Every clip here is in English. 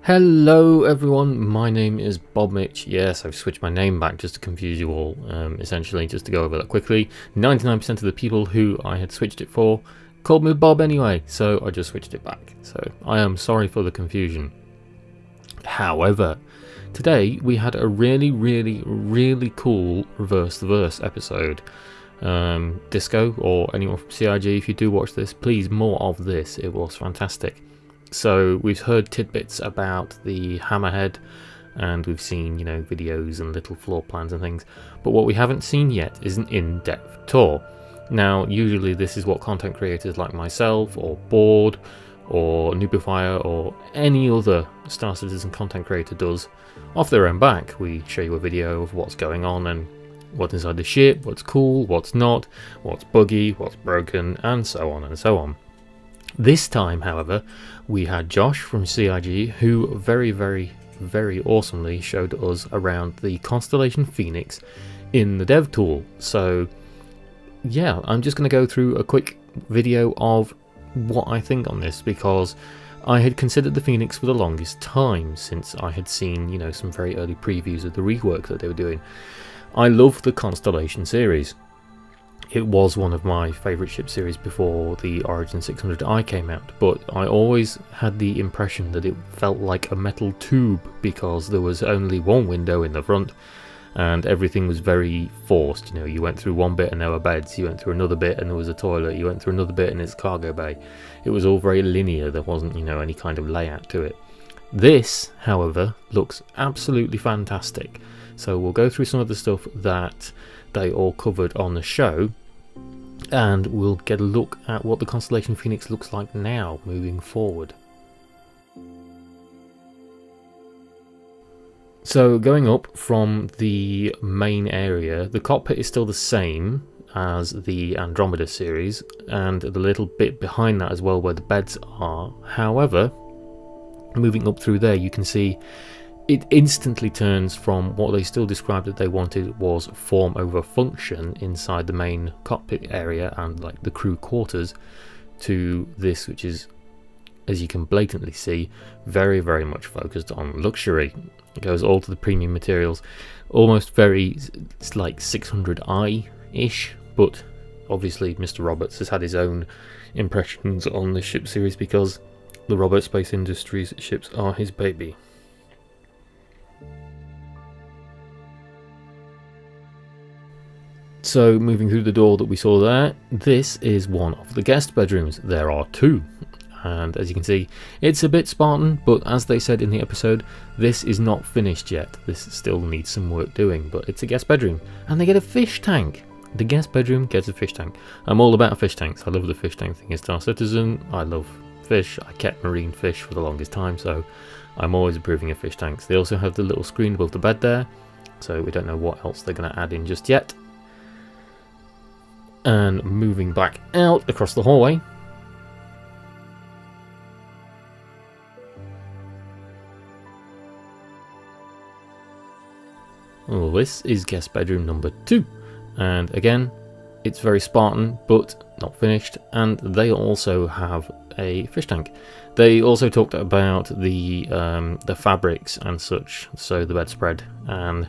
Hello everyone, my name is Bob Mitch. Yes, I've switched my name back just to confuse you all, essentially, just to go over that quickly. 99% of the people who I had switched it for called me Bob anyway, so I just switched it back. So I am sorry for the confusion. However, today we had a really cool Reverse the Verse episode. Disco, or anyone from CIG, if you do watch this, please, more of this. It was fantastic. So we've heard tidbits about the Hammerhead, and we've seen, you know, videos and little floor plans and things, but what we haven't seen yet is an in-depth tour. Now, usually this is what content creators like myself, or Board, or Noobifier, or any other Star Citizen content creator does off their own back. We show you a video of what's going on and what's inside the ship, what's cool, what's not, what's buggy, what's broken, and so on and so on. This time, however, we had Josh from CIG, who very awesomely showed us around the Constellation Phoenix in the dev tool. So yeah, I'm just going to go through a quick video of what I think on this, because I had considered the Phoenix for the longest time, since I had seen, you know, some very early previews of the rework that they were doing. I love the Constellation series. It was one of my favourite ship series before the Origin 600i came out, but I always had the impression that it felt like a metal tube, because there was only one window in the front and everything was very forced. You know, you went through one bit and there were beds, you went through another bit and there was a toilet, you went through another bit and it's a cargo bay. It was all very linear, there wasn't, you know, any kind of layout to it. This, however, looks absolutely fantastic. So we'll go through some of the stuff that they all covered on the show, and we'll get a look at what the Constellation Phoenix looks like now, moving forward. So going up from the main area, the cockpit is still the same as the Andromeda series, and the little bit behind that as well where the beds are. However, moving up through there, you can see it instantly turns from what they still described that they wanted was form over function inside the main cockpit area and like the crew quarters, to this, which is, as you can blatantly see, very much focused on luxury. It goes all to the premium materials, almost very, it's like 600i-ish, but obviously Mr. Roberts has had his own impressions on this ship series, because the Roberts Space Industries ships are his baby. So moving through the door that we saw there, this is one of the guest bedrooms. There are two, and as you can see, it's a bit Spartan, but as they said in the episode, this is not finished yet. This still needs some work doing, but it's a guest bedroom, and they get a fish tank. The guest bedroom gets a fish tank. I'm all about fish tanks. I love the fish tank thing in Star Citizen. I love fish. I kept marine fish for the longest time, so I'm always approving of fish tanks. They also have the little screen above the bed there, so we don't know what else they're going to add in just yet. And moving back out across the hallway, well, this is guest bedroom number 2, and again, it's very Spartan but not finished, and they also have a fish tank. They also talked about the fabrics and such, so the bedspread, and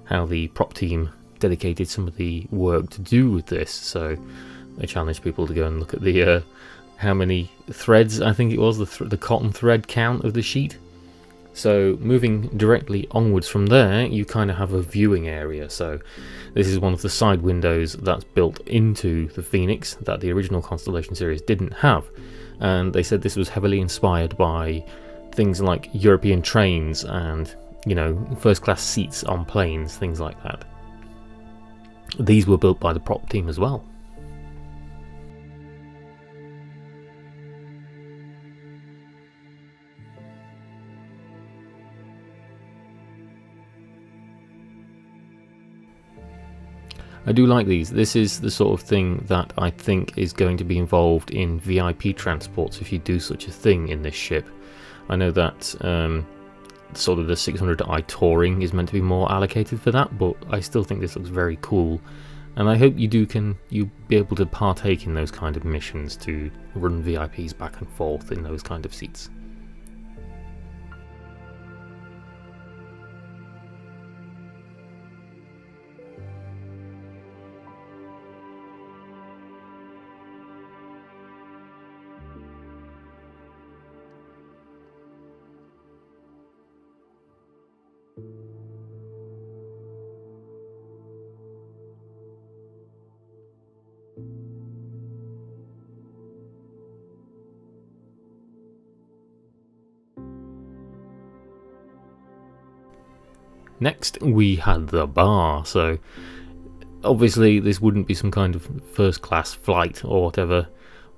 how the prop team dedicated some of the work to do with this. So they challenged people to go and look at the how many threads, I think it was, the cotton thread count of the sheet. So moving directly onwards from there, you kind of have a viewing area. So this is one of the side windows that's built into the Phoenix that the original Constellation series didn't have, and they said this was heavily inspired by things like European trains and, you know, first class seats on planes, things like that. These were built by the prop team as well. I do like these. This is the sort of thing that I think is going to be involved in VIP transports if you do such a thing in this ship. I know that sort of the 600i touring is meant to be more allocated for that, but I still think this looks very cool, and I hope you'll be able to partake in those kind of missions to run VIPs back and forth in those kind of seats. Next we had the bar. So obviously this wouldn't be some kind of first class flight or whatever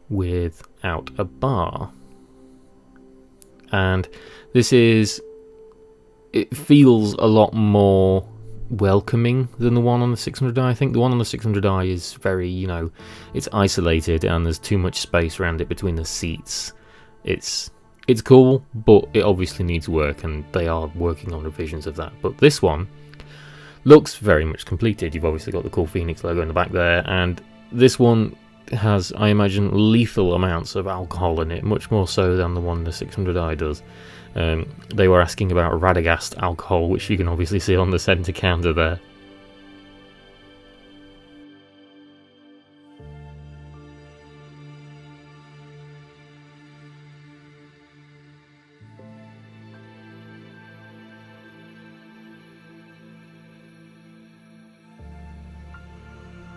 without a bar. And this is, it feels a lot more welcoming than the one on the 600i. I think the one on the 600i is very, you know, it's isolated and there's too much space around it between the seats. It's cool, but it obviously needs work, and they are working on revisions of that. But this one looks very much completed. You've obviously got the cool Phoenix logo in the back there, and this one has, I imagine, lethal amounts of alcohol in it, much more so than the one the 600i does. They were asking about Radagast alcohol, which you can obviously see on the centre counter there.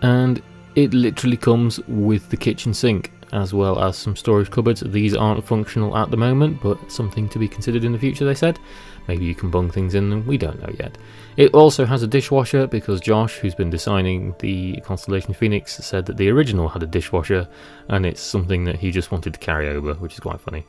And it literally comes with the kitchen sink, as well as some storage cupboards. These aren't functional at the moment, but something to be considered in the future, they said. Maybe you can bung things in them, we don't know yet. It also has a dishwasher, because Josh, who's been designing the Constellation Phoenix, said that the original had a dishwasher, and it's something that he just wanted to carry over, which is quite funny.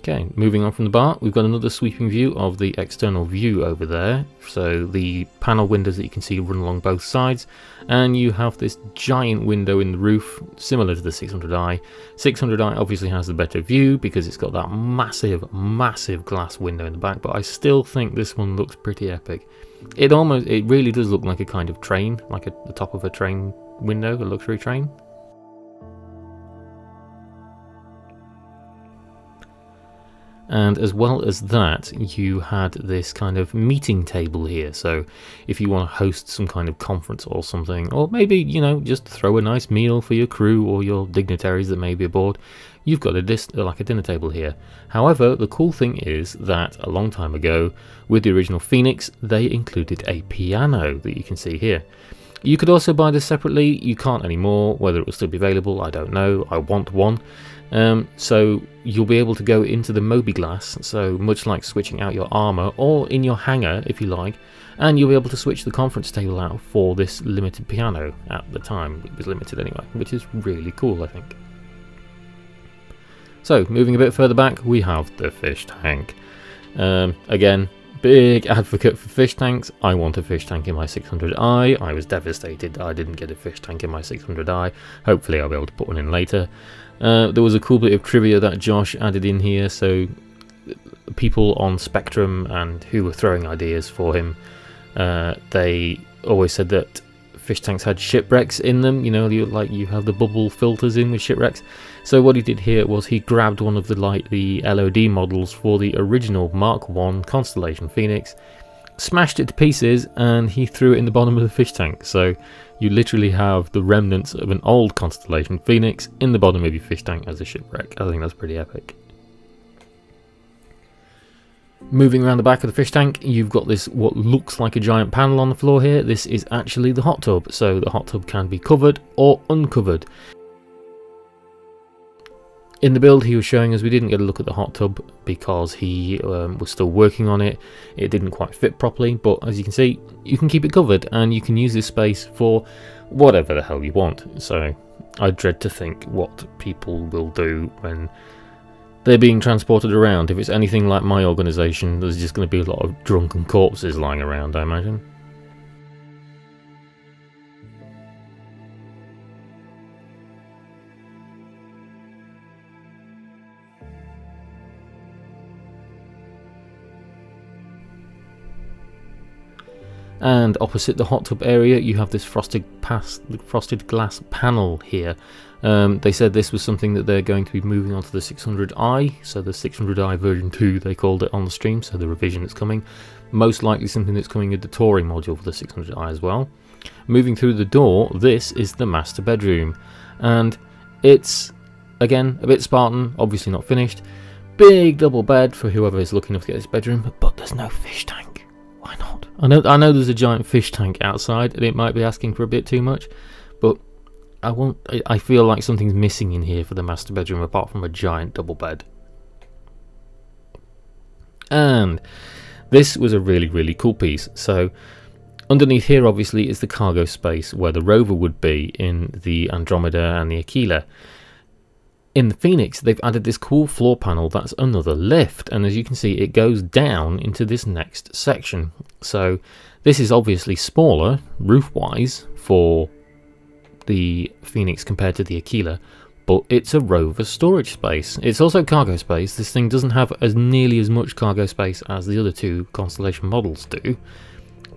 Okay, moving on from the bar, we've got another sweeping view of the external view over there. So the panel windows that you can see run along both sides, and you have this giant window in the roof, similar to the 600i. 600i obviously has the better view because it's got that massive glass window in the back, but I still think this one looks pretty epic. It really does look like a kind of train, like the top of a train window, a luxury train. And as well as that, you had this kind of meeting table here. So if you want to host some kind of conference or something, or maybe, you know, just throw a nice meal for your crew or your dignitaries that may be aboard, you've got like a dinner table here. However, the cool thing is that a long time ago, with the original Phoenix, they included a piano that you can see here. You could also buy this separately. You can't anymore. Whether it will still be available, I don't know. I want one. So you'll be able to go into the Mobi-Glass, so much like switching out your armour, or in your hangar if you like, and you'll be able to switch the conference table out for this limited piano. At the time it was limited anyway, which is really cool, I think. So moving a bit further back, we have the fish tank. Again, big advocate for fish tanks. I want a fish tank in my 600i. I was devastated I didn't get a fish tank in my 600i. Hopefully I'll be able to put one in later. There was a cool bit of trivia that Josh added in here, so people on Spectrum and who were throwing ideas for him, they always said that fish tanks had shipwrecks in them, you know, like you have the bubble filters in with shipwrecks. So what he did here was he grabbed one of the LOD models for the original Mark 1 Constellation Phoenix, smashed it to pieces, and he threw it in the bottom of the fish tank. So you literally have the remnants of an old Constellation Phoenix in the bottom of your fish tank as a shipwreck. I think that's pretty epic. Moving around the back of the fish tank, you've got this what looks like a giant panel on the floor here. This is actually the hot tub, so the hot tub can be covered or uncovered. In the build he was showing us, we didn't get a look at the hot tub because he was still working on it. It didn't quite fit properly, but as you can see, you can keep it covered and you can use this space for whatever the hell you want. So I dread to think what people will do when they're being transported around. If it's anything like my organisation, there's just going to be a lot of drunken corpses lying around, I imagine. And opposite the hot tub area, you have this frosted glass panel here. They said this was something that they're going to be moving on to the 600i, so the 600i version 2 they called it on the stream, so the revision that's coming. Most likely something that's coming with the touring module for the 600i as well. Moving through the door, this is the master bedroom, and it's, again, a bit Spartan, obviously not finished. Big double bed for whoever is lucky enough to get this bedroom, but there's no fish tank. Why not? I know there's a giant fish tank outside and it might be asking for a bit too much, but I feel like something's missing in here for the master bedroom apart from a giant double bed. And this was a really cool piece. So underneath here obviously is the cargo space where the rover would be in the Andromeda and the Aquila. In the Phoenix they've added this cool floor panel that's another lift, and as you can see it goes down into this next section. So this is obviously smaller roof wise for the Phoenix compared to the Aquila, but it's a rover storage space. It's also cargo space. This thing doesn't have as nearly as much cargo space as the other two Constellation models do,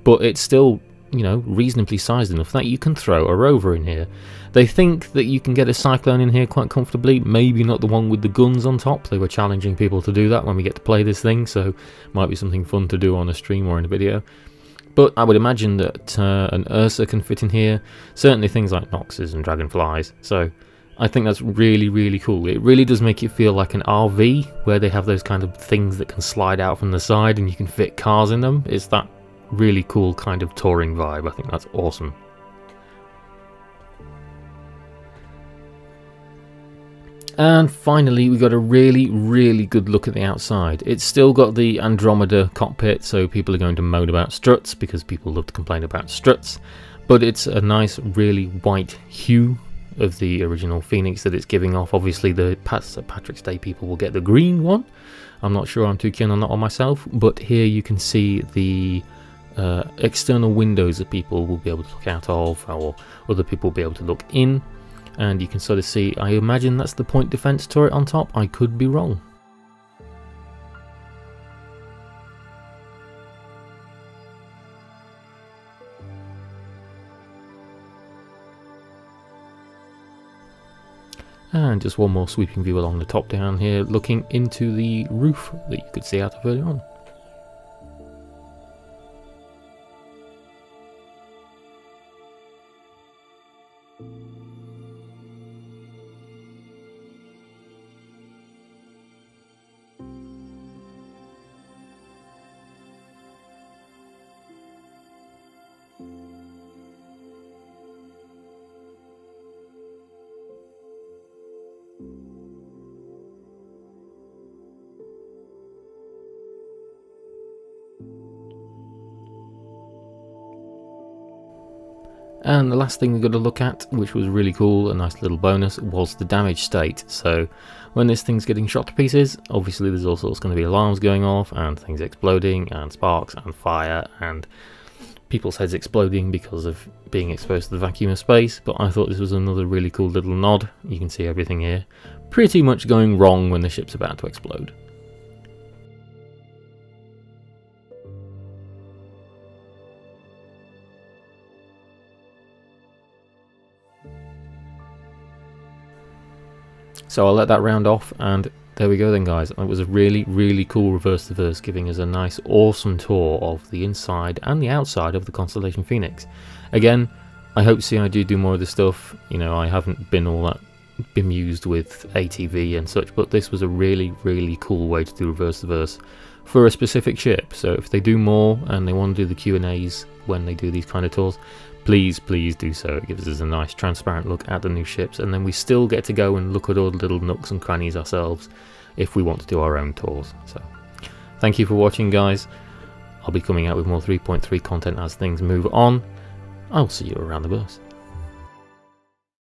but it's still, you know, reasonably sized enough that you can throw a rover in here. They think that you can get a Cyclone in here quite comfortably, maybe not the one with the guns on top. They were challenging people to do that when we get to play this thing, so might be something fun to do on a stream or in a video. But I would imagine that an Ursa can fit in here, certainly things like Noxes and Dragonflies, so I think that's really cool. It really does make it feel like an RV, where they have those kind of things that can slide out from the side and you can fit cars in them. It's that really cool kind of touring vibe. I think that's awesome. And finally we got a really good look at the outside. It's still got the Andromeda cockpit, so people are going to moan about struts because people love to complain about struts, but it's a nice really white hue of the original Phoenix that it's giving off. Obviously the St. Patrick's Day people will get the green one. I'm not sure I'm too keen on that one myself, but here you can see the external windows that people will be able to look out of, or other people will be able to look in, and you can sort of see, I imagine that's the point defense turret on top. I could be wrong. And just one more sweeping view along the top down here, looking into the roof that you could see out of earlier on. And the last thing we got to look at, which was really cool, a nice little bonus, was the damage state. So when this thing's getting shot to pieces, obviously there's all sorts going to be alarms going off and things exploding and sparks and fire and people's heads exploding because of being exposed to the vacuum of space. But I thought this was another really cool little nod. You can see everything here pretty much going wrong when the ship's about to explode. So I'll let that round off, and there we go then guys. It was a really cool reverse to verse, giving us a nice awesome tour of the inside and the outside of the Constellation Phoenix. Again, I hope CIG do more of this stuff. You know, I haven't been all that bemused with ATV and such, but this was a really cool way to do reverse to verse for a specific ship. So if they do more and they want to do the Q&As when they do these kind of tours, please do so. It gives us a nice transparent look at the new ships, and then we still get to go and look at all the little nooks and crannies ourselves if we want to do our own tours. So thank you for watching guys. I'll be coming out with more 3.3 content as things move on. I'll see you around the bus.